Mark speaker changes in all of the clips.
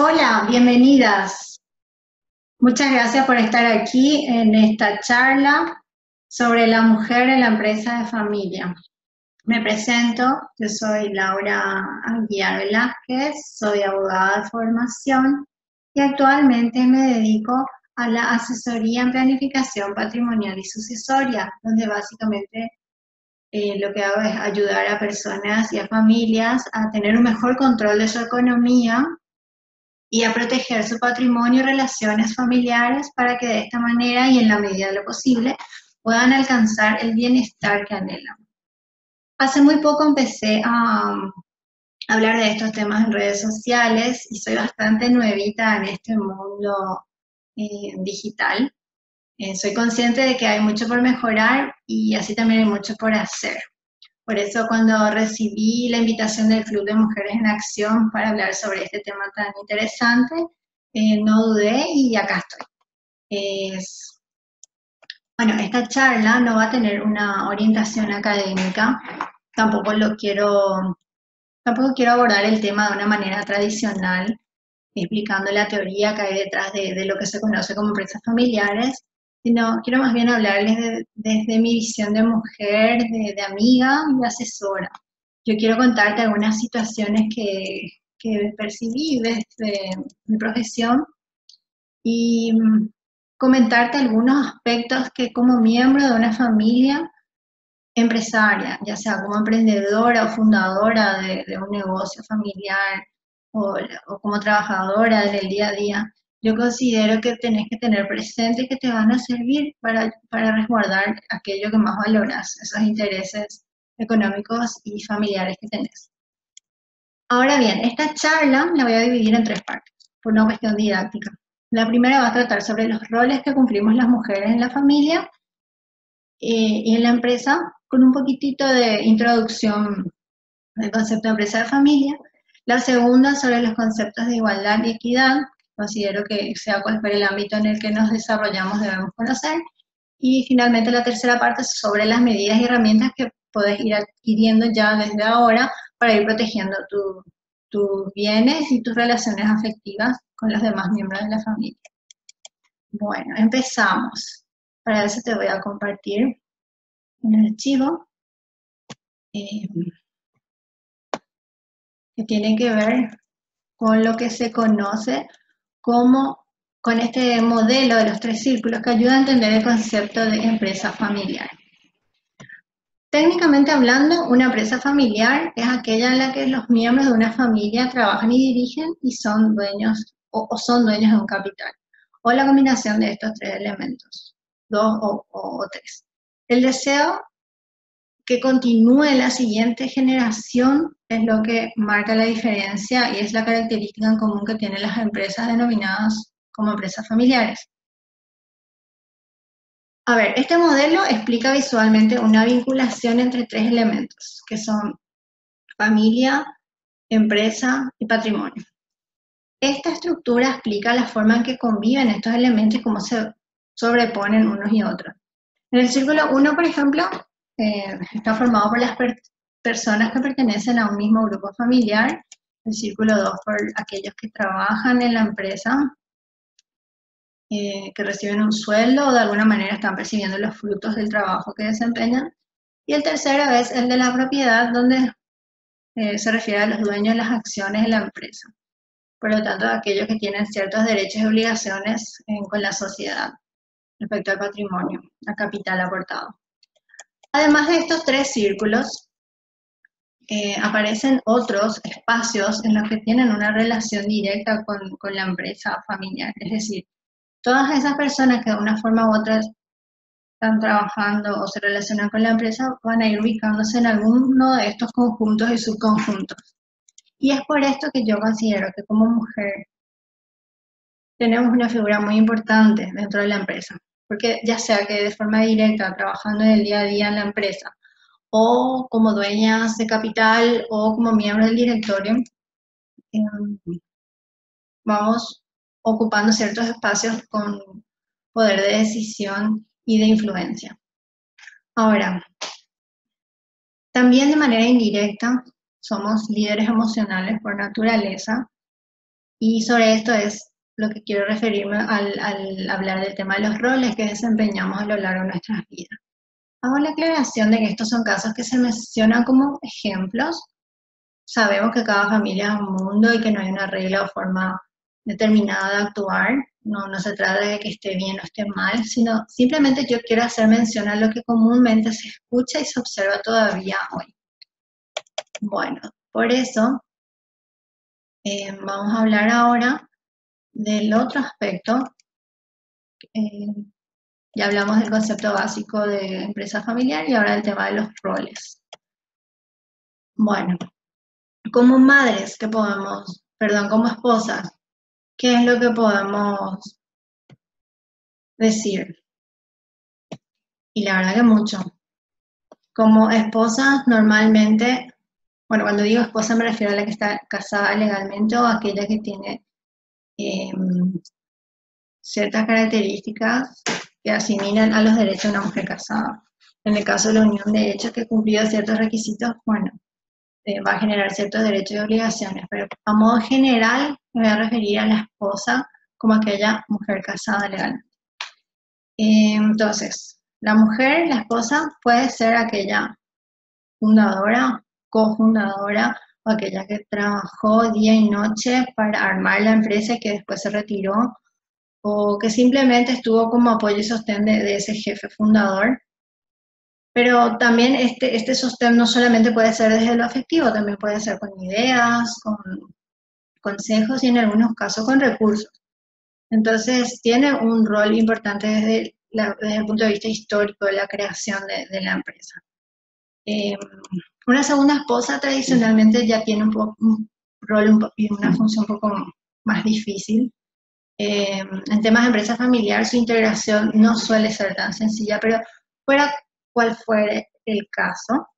Speaker 1: Hola, bienvenidas. Muchas gracias por estar aquí en esta charla sobre la mujer en la empresa de familia. Me presento, yo soy Laura Aguiar Velázquez, soy abogada de formación y actualmente me dedico a la asesoría en planificación patrimonial y sucesoria, donde básicamente lo que hago es ayudar a personas y a familias a tener un mejor control de su economía y a proteger su patrimonio y relaciones familiares para que de esta manera y en la medida de lo posible puedan alcanzar el bienestar que anhelan. Hace muy poco empecé a hablar de estos temas en redes sociales y soy bastante nuevita en este mundo digital. Soy consciente de que hay mucho por mejorar y así también hay mucho por hacer. Por eso cuando recibí la invitación del Club de Mujeres en Acción para hablar sobre este tema tan interesante, no dudé y acá estoy. Bueno, esta charla no va a tener una orientación académica, tampoco quiero abordar el tema de una manera tradicional, explicando la teoría que hay detrás de lo que se conoce como empresas familiares, sino quiero más bien hablarles desde mi visión de mujer, de amiga y de asesora. Yo quiero contarte algunas situaciones que percibí desde mi profesión y comentarte algunos aspectos que como miembro de una familia empresaria, ya sea como emprendedora o fundadora de un negocio familiar o como trabajadora en el día a día, yo considero que tenés que tener presente que te van a servir para resguardar aquello que más valoras, esos intereses económicos y familiares que tenés. Ahora bien, esta charla la voy a dividir en tres partes, por una cuestión didáctica. La primera va a tratar sobre los roles que cumplimos las mujeres en la familia y en la empresa, con un poquitito de introducción del concepto de empresa de familia. La segunda sobre los conceptos de igualdad y equidad, considero que sea cual fuera el ámbito en el que nos desarrollamos debemos conocer. Y finalmente la tercera parte sobre las medidas y herramientas que puedes ir adquiriendo ya desde ahora para ir protegiendo tus bienes y tus relaciones afectivas con los demás miembros de la familia. Bueno, empezamos. Para eso te voy a compartir un archivo eh, que tiene que ver con lo que se conoce como con este modelo de los tres círculos que ayuda a entender el concepto de empresa familiar. Técnicamente hablando, una empresa familiar es aquella en la que los miembros de una familia trabajan y dirigen y son dueños o son dueños de un capital, o la combinación de estos tres elementos, dos o tres. El deseo que continúe la siguiente generación es lo que marca la diferencia y es la característica en común que tienen las empresas denominadas como empresas familiares. A ver, este modelo explica visualmente una vinculación entre tres elementos, que son familia, empresa y patrimonio. Esta estructura explica la forma en que conviven estos elementos y cómo se sobreponen unos y otros. En el círculo 1, por ejemplo, está formado por las personas que pertenecen a un mismo grupo familiar. El círculo 2 por aquellos que trabajan en la empresa, que reciben un sueldo o de alguna manera están percibiendo los frutos del trabajo que desempeñan. Y el tercero es el de la propiedad, donde se refiere a los dueños de las acciones de la empresa. Por lo tanto, aquellos que tienen ciertos derechos y obligaciones con la sociedad respecto al patrimonio, al capital aportado. Además de estos tres círculos, aparecen otros espacios en los que tienen una relación directa con la empresa familiar. Es decir, todas esas personas que de una forma u otra están trabajando o se relacionan con la empresa van a ir ubicándose en alguno de estos conjuntos y subconjuntos. Y es por esto que yo considero que como mujer tenemos una figura muy importante dentro de la empresa, porque ya sea que de forma directa, trabajando en el día a día en la empresa, o como dueñas de capital o como miembros del directorio, vamos ocupando ciertos espacios con poder de decisión y de influencia. Ahora, también de manera indirecta somos líderes emocionales por naturaleza Y sobre esto es lo que quiero referirme al hablar del tema de los roles que desempeñamos a lo largo de nuestras vidas. Hago la aclaración de que estos son casos que se mencionan como ejemplos. Sabemos que cada familia es un mundo y que no hay una regla o forma determinada de actuar. No se trata de que esté bien o esté mal, sino simplemente yo quiero hacer mención a lo que comúnmente se escucha y se observa todavía hoy. Bueno, por eso vamos a hablar ahora del otro aspecto. Ya hablamos del concepto básico de empresa familiar y ahora el tema de los roles. Bueno, como madres, ¿qué podemos, perdón, como esposas, qué es lo que podemos decir? Y la verdad que mucho. Como esposas, normalmente, bueno, cuando digo esposa me refiero a la que está casada legalmente o a aquella que tiene ciertas características que asimilan a los derechos de una mujer casada. En el caso de la unión de hechos que cumplido ciertos requisitos, bueno, va a generar ciertos derechos y obligaciones, pero a modo general me voy a referir a la esposa como aquella mujer casada legalmente. Entonces, la mujer, la esposa, puede ser aquella fundadora, cofundadora, o aquella que trabajó día y noche para armar la empresa y que después se retiró, o que simplemente estuvo como apoyo y sostén de ese jefe fundador. Pero también este sostén no solamente puede ser desde lo afectivo, también puede ser con ideas, con consejos y en algunos casos con recursos. Entonces tiene un rol importante desde el punto de vista histórico de la creación de la empresa. Una segunda esposa tradicionalmente ya tiene un rol y una función un poco más difícil. En temas de empresa familiar su integración no suele ser tan sencilla, pero fuera cual fuere el caso,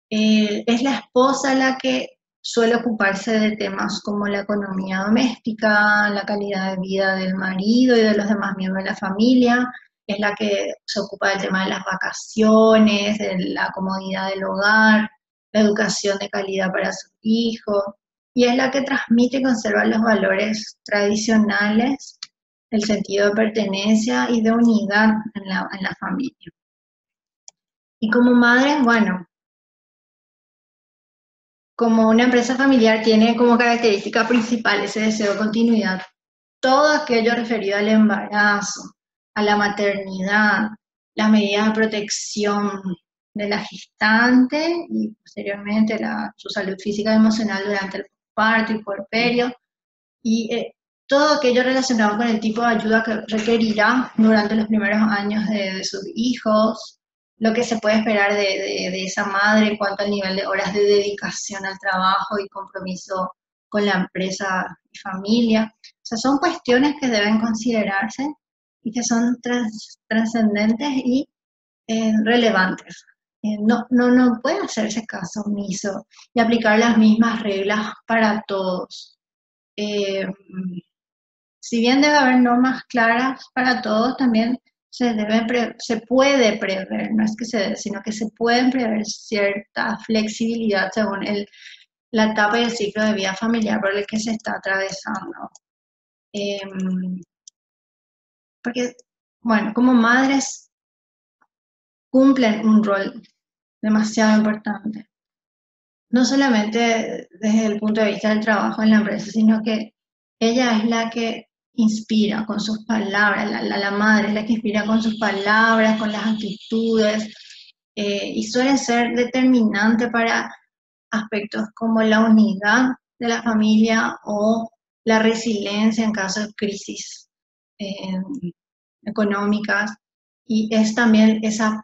Speaker 1: es la esposa la que suele ocuparse de temas como la economía doméstica, la calidad de vida del marido y de los demás miembros de la familia, es la que se ocupa del tema de las vacaciones, de la comodidad del hogar, la educación de calidad para sus hijos, y es la que transmite y conserva los valores tradicionales, el sentido de pertenencia y de unidad en la familia. Y como madre, bueno, como una empresa familiar tiene como característica principal ese deseo de continuidad, todo aquello referido al embarazo, a la maternidad, las medidas de protección de la gestante y posteriormente su salud física y emocional durante el parto y puerperio, y todo aquello relacionado con el tipo de ayuda que requerirá durante los primeros años de sus hijos, lo que se puede esperar de esa madre en cuanto al nivel de horas de dedicación al trabajo y compromiso con la empresa y familia. O sea, son cuestiones que deben considerarse y que son trascendentes y relevantes. No puede hacerse caso omiso y aplicar las mismas reglas para todos. Eh, si bien debe haber normas claras para todos, también se puede prever, no es que se debe, sino que se pueden prever cierta flexibilidad según la etapa y el ciclo de vida familiar por el que se está atravesando. Porque, bueno, como madres cumplen un rol demasiado importante. No solamente desde el punto de vista del trabajo en la empresa, sino que ella es la que inspira con sus palabras, la madre es la que inspira con sus palabras, con las actitudes, y suele ser determinante para aspectos como la unidad de la familia o la resiliencia en caso de crisis económicas, y es también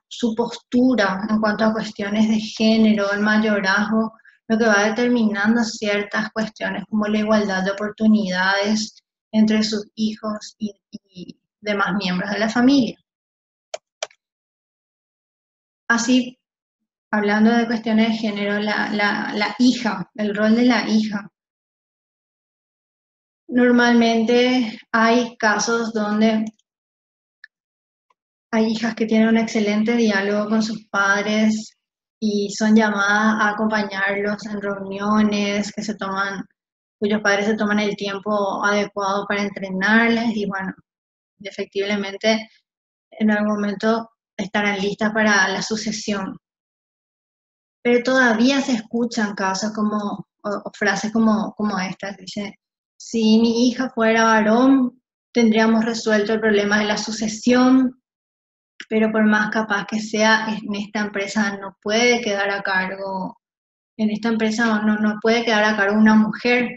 Speaker 1: su postura en cuanto a cuestiones de género, el mayorazgo, lo que va determinando ciertas cuestiones como la igualdad de oportunidades entre sus hijos y demás miembros de la familia. Así, hablando de cuestiones de género, la hija, el rol de la hija. Normalmente hay casos donde hay hijas que tienen un excelente diálogo con sus padres y son llamadas a acompañarlos en reuniones, que se toman cuyos padres se toman el tiempo adecuado para entrenarles y bueno, efectivamente en algún momento estarán listas para la sucesión. Pero todavía se escuchan casos o frases como estas. Dice, si mi hija fuera varón, tendríamos resuelto el problema de la sucesión, pero por más capaz que sea, en esta empresa no puede quedar a cargo, en esta empresa no puede quedar a cargo una mujer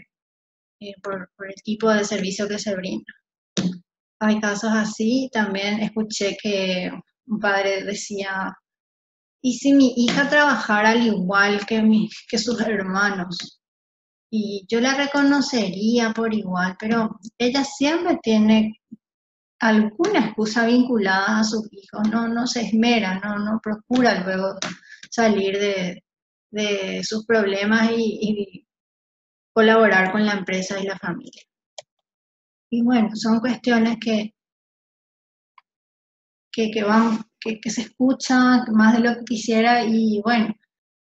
Speaker 1: por el tipo de servicio que se brinda. Hay casos así, también escuché que un padre decía, ¿y si mi hija trabajara al igual que sus hermanos? Y yo la reconocería por igual, pero ella siempre tiene alguna excusa vinculada a sus hijos, no se esmera, no procura luego salir de sus problemas y colaborar con la empresa y la familia. Y bueno, son cuestiones que se escuchan más de lo que quisiera y bueno,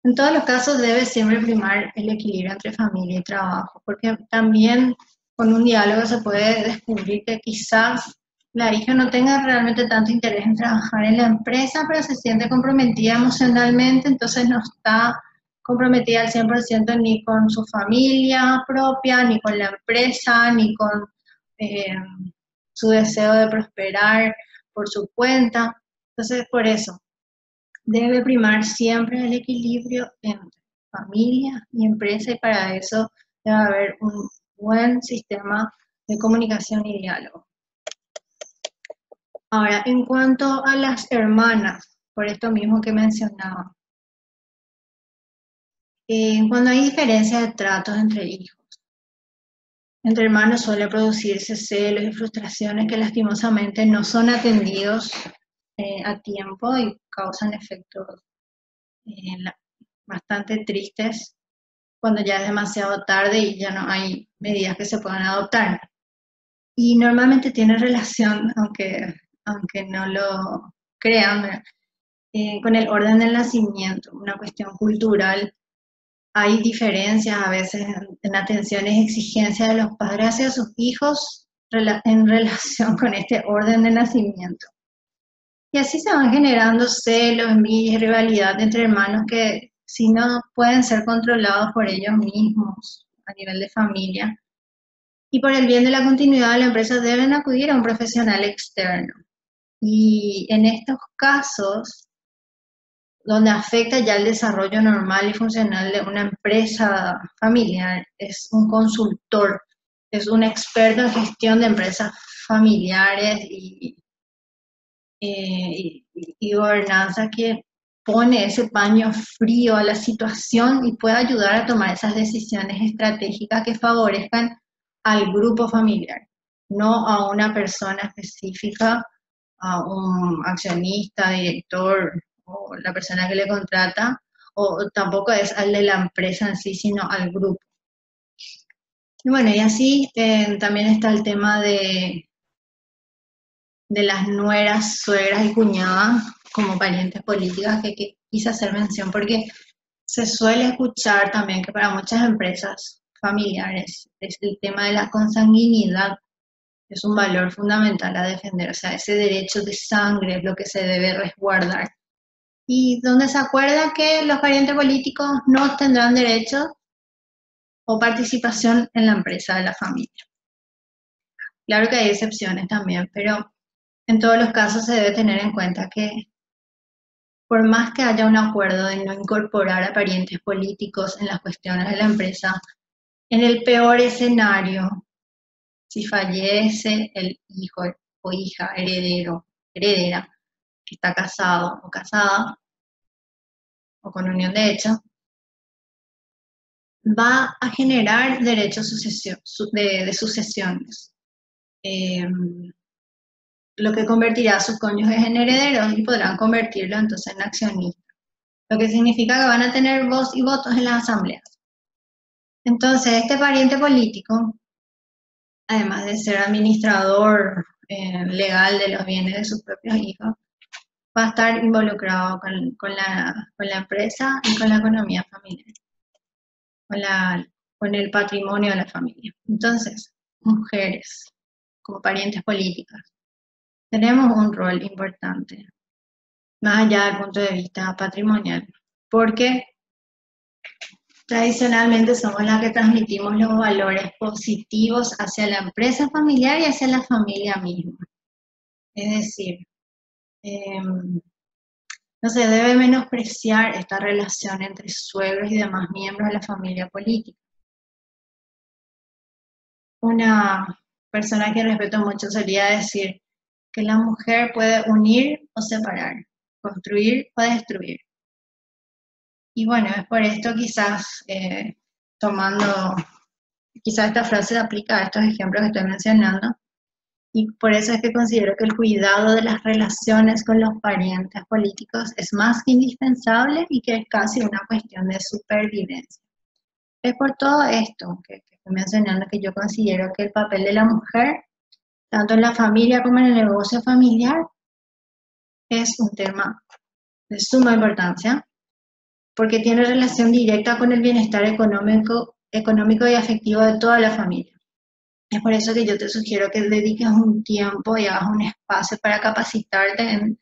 Speaker 1: en todos los casos debe siempre primar el equilibrio entre familia y trabajo, porque también con un diálogo se puede descubrir que quizás la hija no tenga realmente tanto interés en trabajar en la empresa, pero se siente comprometida emocionalmente, entonces no está comprometida al 100% ni con su familia propia, ni con la empresa, ni con eh, su deseo de prosperar por su cuenta. Entonces, por eso, debe primar siempre el equilibrio entre familia y empresa y para eso debe haber un buen sistema de comunicación y diálogo. Ahora, en cuanto a las hermanas, por esto mismo que mencionaba, cuando hay diferencia de tratos entre hijos, entre hermanos suele producirse celos y frustraciones que lastimosamente no son atendidos a tiempo y causan efectos bastante tristes cuando ya es demasiado tarde y ya no hay medidas que se puedan adoptar. Y normalmente tiene relación, aunque no lo crean, con el orden del nacimiento, una cuestión cultural. Hay diferencias a veces en atenciones y exigencias de los padres hacia sus hijos en relación con este orden de nacimiento. Y así se van generando celos, envidia y rivalidad entre hermanos que si no pueden ser controlados por ellos mismos a nivel de familia. Y por el bien de la continuidad de la empresa deben acudir a un profesional externo. Y en estos casos, donde afecta ya el desarrollo normal y funcional de una empresa familiar, es un consultor, es un experto en gestión de empresas familiares y gobernanza que pone ese paño frío a la situación y puede ayudar a tomar esas decisiones estratégicas que favorezcan al grupo familiar, no a una persona específica, a un accionista, director o la persona que le contrata, o tampoco es al de la empresa en sí, sino al grupo. Y bueno, y así también está el tema de las nueras, suegras y cuñadas como parientes políticas que quise hacer mención porque se suele escuchar también que para muchas empresas familiares es el tema de la consanguinidad es un valor fundamental a defender, o sea, ese derecho de sangre es lo que se debe resguardar. Y donde se acuerda que los parientes políticos no tendrán derecho o participación en la empresa de la familia. Claro que hay excepciones también, pero en todos los casos se debe tener en cuenta que por más que haya un acuerdo de no incorporar a parientes políticos en las cuestiones de la empresa, en el peor escenario, si fallece el hijo o hija heredero, heredera, que está casado o casada, o con unión de hecho, va a generar derechos de sucesiones, eh, lo que convertirá a sus cónyuges en herederos y podrán convertirlo entonces en accionistas, lo que significa que van a tener voz y votos en las asambleas. Entonces, este pariente político, además de ser administrador legal de los bienes de sus propios hijos, va a estar involucrado con la empresa y con la economía familiar, con con el patrimonio de la familia. Entonces, mujeres como parientes políticas, tenemos un rol importante, más allá del punto de vista patrimonial, porque tradicionalmente somos las que transmitimos los valores positivos hacia la empresa familiar y hacia la familia misma. Es decir, no se debe menospreciar esta relación entre suegros y demás miembros de la familia política. Una persona que respeto mucho solía decir que la mujer puede unir o separar, construir o destruir. Y bueno, es por esto quizás quizás esta frase se aplica a estos ejemplos que estoy mencionando, y por eso es que considero que el cuidado de las relaciones con los parientes políticos es más que indispensable y que es casi una cuestión de supervivencia. Es por todo esto que estoy mencionando que yo considero que el papel de la mujer, tanto en la familia como en el negocio familiar, es un tema de suma importancia, porque tiene relación directa con el bienestar económico y afectivo de toda la familia. Es por eso que yo te sugiero que dediques un tiempo y hagas un espacio para capacitarte en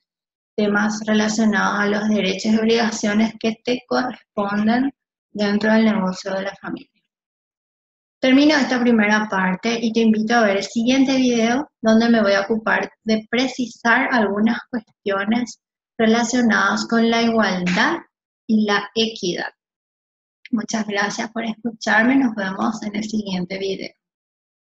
Speaker 1: temas relacionados a los derechos y obligaciones que te corresponden dentro del negocio de la familia. Termino esta primera parte y te invito a ver el siguiente video donde me voy a ocupar de precisar algunas cuestiones relacionadas con la igualdad y la equidad. Muchas gracias por escucharme, nos vemos en el siguiente video.